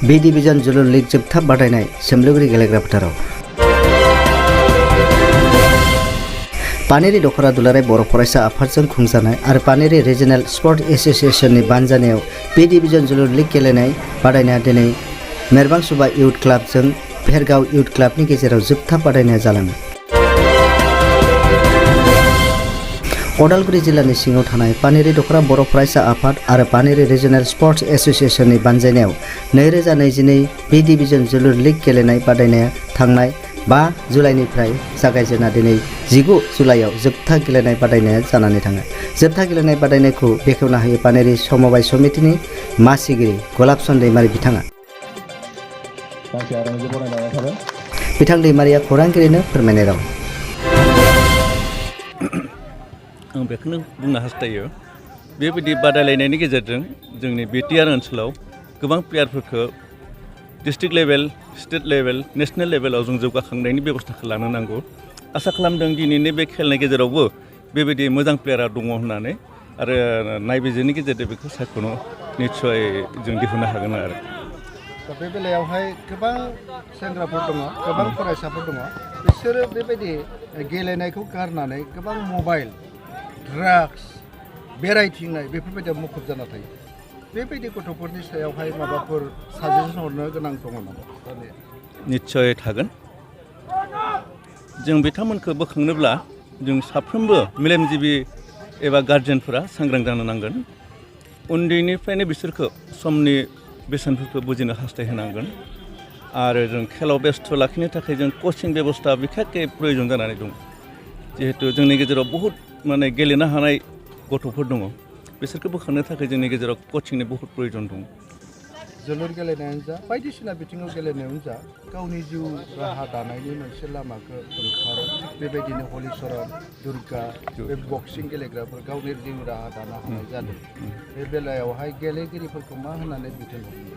बी division जोलुर league जोबथा बादायनाय सोमलुगुरि गेलेग्रा फोथाराव पानेरि दखरा दुलाराय बर' फरायसा आफादजों खुंजानाय आरो पानेरि रिजनेल स्पर्ट एसोसिएशननि बानजायनायाव बी डिविजन जोलुर लीग गेलेनाय बादायनाया दिनै मेरबांसुबा इउथ क्लाबजों भेरगाव इउथ क्लाबनि गेजेराव जोबथा बादायनाया जालाङो। उदालगुरि जिल्लानि सिङाव थानाय पानेरि दखरा बर' फरायसा आफाद आरो पानेरि रिजनेल स्पर्ट्स एसोसिएशननि बानजायनायाव 2022 बी डिविजन जोलुर लीग गेलेनाय बादायनाया थांनाय 5 जुलाइनिफ्राय जागायजेना दिनै 19 जुलाइआव जोबथा गेलेनाय बादायनाया जानानै थाङो। जोबथा गेलेनाय बादायनायखौ बेखेवना होयो पानेरि समबाय समितिनि मासिगिरि गलाबचन्द्र दैमारि बिथाङा। बिथां दैमारिया खौरांगिरिनो फोरमायनाय राव। आं बेखौनो बुंनो हास्थायो बेबायदि बादायलायनायनि गेजेरजों जोंनि बिटिआर ओनसोलाव गोबां प्लेयारफोरखौ district level, state level, national लेभेलाव जों जौगाखांनायनि बेबस्थाखौ लानो नांगौ। आसा खालामदों दिनैनि बे खेलनि गेजेरावबो बेबायदि मोजां प्लेयारा दङ होननानै आरो नायबिजिरनि गेजेरजों बेखौ सायख'नो निस्सय जों दिहुननो हागोन आरो। दा बे बेलायावहाय गोबां सेंग्राफोर दङ, गोबां फरायसाफोर दङ, बिसोरो बेबायदि गेलेनायखौ गारनानै गोबां मबाइल, ड्राग्स, बेरायथिंनाय बेफोरबायदियाव मुखुब जाना थायो। बेबायदि गथ'फोरनि सायावहाय माबाफोर साजेसन हरनो गोनां दङ नामा? निस्सय थागोन। जों बिथांमोनखौ बोखांनोब्ला जों साफ्रोमबो मेलेमजिबि एबा गार्जेनफोरा सांग्रां जानो नांगोन। उन्दैनिफ्रायनो बिसोरखौ समनि बेसेनफोरखौ बुजिनो हास्थायहोनांगोन आरो जों खेलाव बेस्थ' लाखिनो थाखाय जों कचिं बेबस्था बिखेखकै प्रयोजन जानानै दं। जिहेतु जोंनि गेजेराव बहुद गेलेनो हानाय गथ'फोर दङ, बिसोरखौ बोखांनो थाखाय जोंनि गेजेराव कचिंनि बहुद प्रयोजन दं। जोलुर गेलेनायानो जा बायदिसिना बिथिङाव गेलेनायावनो जा गावनि जिउ राहा दानायनि मोनसे लामाखौ ओंखारो। बेबायदिनो हलिचरन, दुर्गा बे बक्सिं गेलेग्राफोर गावनि जिउ राहा दानो हानाय जादों। बे बेलायावहाय गेलेगिरिफोरखौ मा होननानै बिथोन होयो?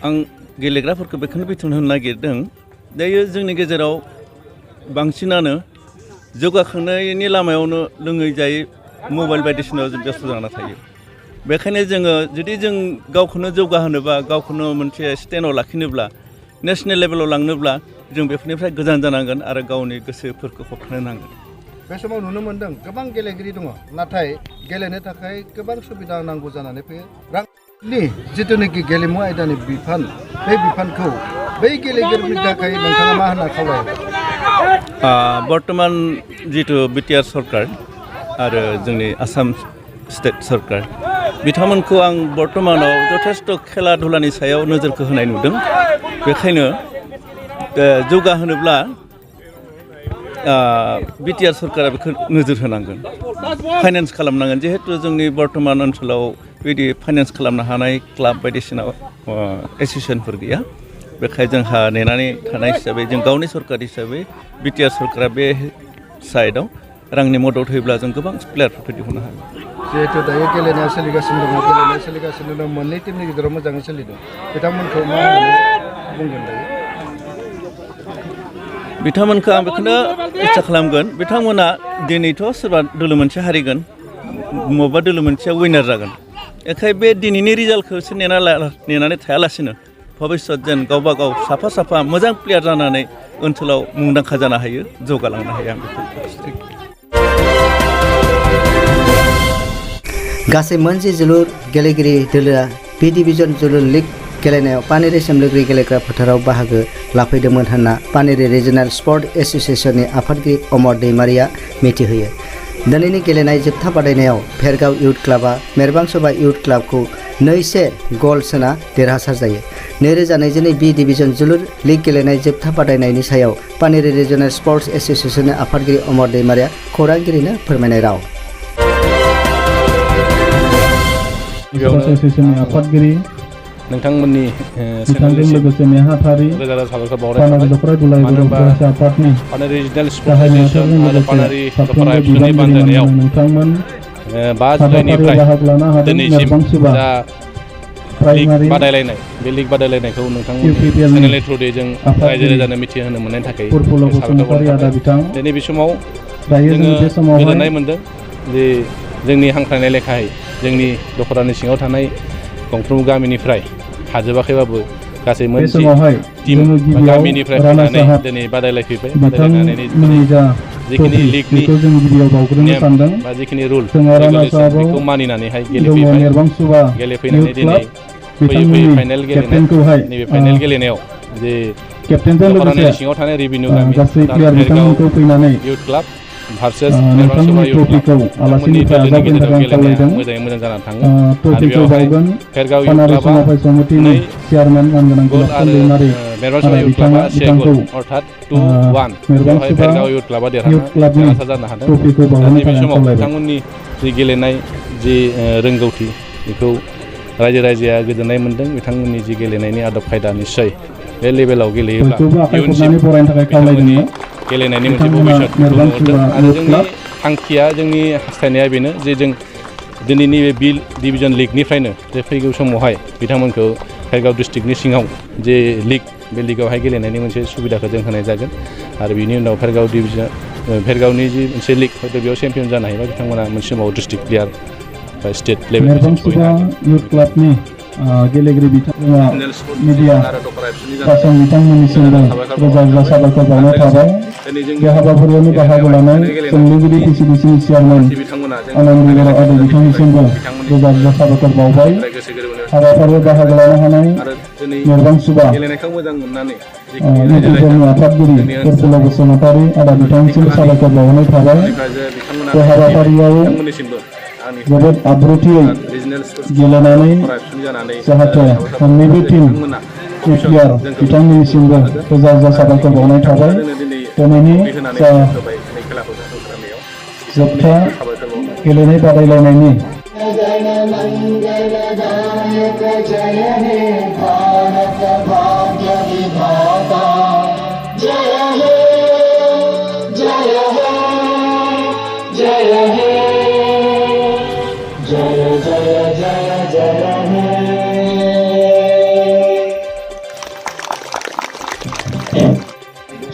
आं गेलेग्राफोरखौ बेखौनो बिथोन होनो नागिरदों दायो जोंनि गेजेराव बांसिनानो जौगाखांनायनि लामायावनो लोङै जायै मबाइल बायदिसिनायाव जों बेस्थ' जाना थायो। बेखायनो जोङो जुदि जों गावखौनो जौगाहोनोबा, गावखौनो मोनसे स्टेन्डआव लाखिनोब्ला, नेसनेल लेभेलाव लांनोब्ला जों बेफोरनिफ्राय गोजान जानांगोन आरो गावनि गोसोफोरखौ होबथानो नांगोन। बे समाव नुनो मोन्दों गोबां गेलेगिरि दङ, नाथाय गेलेनो थाखाय गोबां सुबिदा नांगौ जानानै फैयो। रांनि जिथुनाखि गेलेमु आयदानि बिफान, बे बिफानखौ बै गेलेगिरिनि थाखाय नोंथाङा मा होनना खावलायो? बर्तमान जिथु बिटिआर सरकार आरो जोंनि आसाम स्टेट सरकार बिथांमोनखौ आं बर्तमानाव जथेस्थ' खेला धुलानि सायाव नोजोरखौ होनाय नुदों। बेखायनो जौगाहोनोब्ला बिटिआर सरकारा बेखौ नोजोर होनांगोन, फाइनेन्स खालामनांगोन। जिहेतु जोंनि बर्तमान ओनसोलाव बिदि फाइनेन्स खालामनो हानाय क्लाब बायदिसिना एसोसिएशनफोर गैया। बेखायनो जोंहा नेनानै थानाय हिसाबै जों गावनि सरकार हिसाबै बिटिआर सरकारा बे साइडआव रांनि मदद होयोब्ला जों गोबां प्लेयारफोरखौ दिहुननो हागोन। जिहेतु दायो गेलेनाया सोलिगासिनो दङ, गेलेनाया सोलिगासिनो दं, मोननै टिमनि गेजेराव मोजाङै सोलिदों। बिथांमोनखौ मा होननानै बुंगोन दायो? बिथांमोनखौ आं बेखौनो इच्ছা खालामगोन, बिथांमोना दिनैथ' सोरबा दोलो मोनसे हारिगोन, बबेबा दोलो मोनसेया उइनार जागोन। बेखायनो बे दिनैनि रिजाल्टखौसो नेनानै थायालासिनो भबिष्यत जेन गावबा गाव साफा साफा मोजां प्लेयार जानानै ओनसोलाव मुंदांखा जानो हायो, जौगालांनो हायो। आं बेखौ गासै मोनसे जोलुर गेलेगिरि दोलोआ बी डिविजन जोलुर लीग गेलेनायाव पानेरि सोमलुगुरि गेलेग्रा फोथाराव बाहागो लाफैदोंमोन होनना पानेरि रिजनेल स्पर्ट एसोसिएशननि आफादगिरि अमर दैमारिया मिथिहोयो। दिनैनि गेलेनाय जोबथा बादायनायाव भेरगाव इउथ क्लाबा मेरबांसुबा इउथ क्लाबखौ 2-1 गल सोना देरहासार जायो। 2022 बी डिविजन जोलुर लीग गेलेनाय जोबथा बादायनायनि सायाव पानेरि रिजनेल स्पर्ट्स एसोसिएशननि आफादगिरि अमर दैमारिया खौरांगिरिनो फोरमायनाय राव। एसोसिएशननि आफादगिरि नोंथांमोननि बिथांजों लोगोसे नेहाथारि रोजा रोजा साबायखर पानेरि दखरा दुलाराय बर' फरायसा आफादनि पानेरि रिजनेल स्पर्ट एसोसिएशन आरो पानेरि दखरा एबसुनि बानजायनायाव 5 जुलाइनिफ्राय दिनैसिम जा लिग बादायलायनाय, बे लिग बादायलायनायखौ नोंथांमोननि चेनेलनि थ्रुयै जों रायजो राजानो मिथिहोनो मोननायनि थाखाय साबायखर बावबाय। दिनै बे समाव जोङो गोजोननाय मोन्दों जे जोंनि हांख्रायनाय लेखायै जोंनि दखरानि सिङाव थानाय गंफ्रोमबो गामिनिफ्राय हाजोबाखैबाबो गासै बे मोनसे समावहाय टीम जोङो गिबियाव गामिनिफ्राय राणा फैनानै साहाब दिनै बादायलायफैबाय बादायलायनानै बिथांमोननि जा जिखिनि ट्रफि लिगनि बेखौ जों गिबियाव बावग्रोनो नेम सानदों बा जिखिनि रुल जोंहा राणा रेगुलेसन साहाबाव बेखौ मानिनानैहाय दङ गेलेफैबाय निर्बां सुबा गेलेफैनानै इउथ दिनै क्लाब फैयै फैयै बिथांमोननि फाइनाल गेलेनाय केप्टेनखौहाय नैबे फाइनाल गेलेनायाव जे केप्टेनजों लोगोसे दख'रानि सिङाव थानाय रेभिनिउ गामि गासै प्लेयार भेरगाव बिथांमोनखौ फैनानै इउथ क्लाब भार्सेस निर्बां सुबा नोंथांमोननि इउथ क्लाब ट्रफिखौ बिथांमोननि आलासिनिफ्राय दोलोनि आजावफैनो गेजेराव थाखाय आं गेलेनाया खावलायदों मोजाङै मोजां जानानै थाङो आरो ट्रफिखौ बेवहाय बावगोन भेरगाव इउथ पानारि क्लाबा समाफाय समितिनि 2 चेयारमेन मानगोनां गल गुलाबचन आरो दैमारि मेरबां आरो सुबा इउथ क्लाबा बिथाङा 1 गल बिथांखौ अर्थात 2-1 निर्बां बेवहाय सुबा भेरगाव इउथ क्लाबा इउथ क्लाबनि देरहासार जानो हादों ट्रफिखौ दा बावनो नैबे थाखाय आं समाव खावलायबाय बिथांमोननि जि गेलेनाय जि रोंगौथि बेखौ रायजो राजाया गोजोननाय मोन्दों बिथांमोननि जि गेलेनायनि आदब खायदा निस्सय बे लेभेलाव गेलेयोब्ला बयखौबो आखाइ इयुनसिम खबनानै बरायनो थाखाय बिथांमोननि खावलायदोंमोन गेलेनायनि मोनसे बिथांमोना भबिसत बेखौ निर्बां नुहुरदों सुबा आरो इउथ जोंनि क्लाब थांखिया जोंनि हास्थायनाया बेनो जे जों दिनैनि बे बि डिभिजन लिगनिफ्रायनो जे फैगौ समावहाय बिथांमोनखौ भेरगाव डिस्ट्रिक्टनि सिङाव जे लिग बे लिगावहाय गेलेनायनि मोनसे सुबिदाखौ जों होनाय जागोन आरो बिनि उनाव भेरगावनि जि मोनसे लिग हयथ' बेयाव चेम्पियन जानो हायोबा बिथांमोना मोनसे समाव डिस्ट्रिक्ट प्लेयार बा स्टेट लेभेलसिम निर्बां सहैनो सुबा हागोन इउथ क्लाबनि गेलेगिरि बिथांमोना मिडिया पारसन बिथांमोननिसिमबो रोजा रोजा साबायखर बावनाय थाबाय बे हाबाफारियावनो बाहागो लानाय सोंलोगिरि पिसिडिसिनि चेयारमेन आनन्द बर' आदै बिथांनिसिमबो रोजा रोजा साबायखर बावबाय हाबाफारियाव बाहागो लानो हानाय निर्बां सुबा गेलेनायखौ मोजां मोननानै इउटुबारनि आफादगिरि प्रफुल्ल बसुमतारी आदा बिथांनिसिम साबायखर बावनाय थाबाय बे हाबाफारियाव जोबोद आब्रुथियै गेलेनानै जाहाथे मोननैबो टीम प्लेयार बिथांमोननिसिमबो रोजा रोजा साबायखर बावनाय थाबाय दिनैनि जा जोबथा गेलेनाय बादायलायनायनि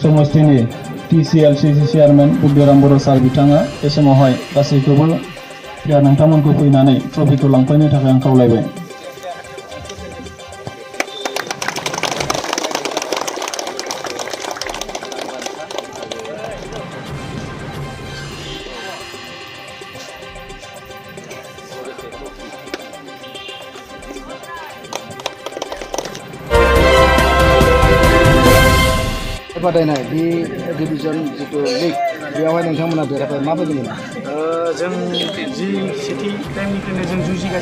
समष्टिनि TCLCC चेयारमेन बुद्धिराम बर' सार बिथाङा बे समावहाय गासैखौबो प्लेयार नोंथांमोनखौ फैनानै ट्रफिखौ लांफैनो थाखाय आं खावलायबाय बादायनाय बे डिभिजन जिथु लिग बेयावहाय नोंथांमोना देरहाबाय माबायदि मोनो जों जि सेथि टाइमनिफ्रायनो जों जुजिनानै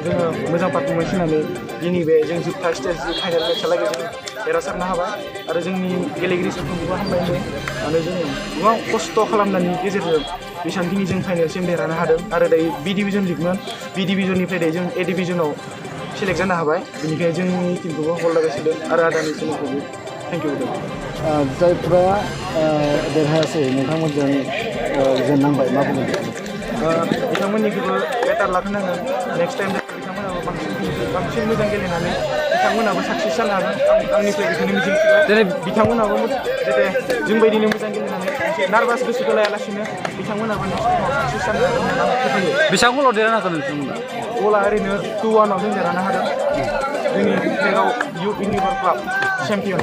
जोङो मोजां पारफरमेन्स होनानै दिनै बे जों जोबथा स्टेज फाइनाल मेटचहालागै जों देरहासारनो हाबाय आरो जोंनि गेलेगिरि साफ्रोमखौबो हामबायबाय आरो जों गोबां खस्थ' खालामनायनि गेजेरजों बेसेबांखिनि जों फाइनालसिम देरहानो हादों आरो दायो बि डिभिजन लिगमोन बि डिभिजननिफ्राय दायो जों ए डिभिजनाव सेलेक्ट जानो हाबाय बेनिखायनो जोंनि टिमखौबो हल लागासिनो आरो आदानि टिमखौबो थेंक इउ होदों जायफ्रा देरहायासै नोंथांमोनजों जेननांबाय मा बुङो बिथांमोननिखौबो बेटार लाखिनांगोन नेक्स्ट टाइम बिथांमोनाबो बांसिन मोजां गेलेनानै बिथांमोनाबो साक्सेस जानो हागोन आंनिफ्राय बेखौनो मिजिंथिबाय जेरै बिथांमोनाबो जाहाथे जोंबायदिनो मोजां गेलेनानै मोनसे नार्भास गोसोखौ लायालासिनो बिथांमोनाबो नेक्स्ट टाइमाव साक्सेस जानो हागोन होननानै आं फोथायो बेसेबां गलाव देरहानो हागोन नोंथांमोना गला ओरैनो 2-1 जों देरहानो हादों जोंनि भेरगाव इउथ इउनिभार क्लाब चेम्पियन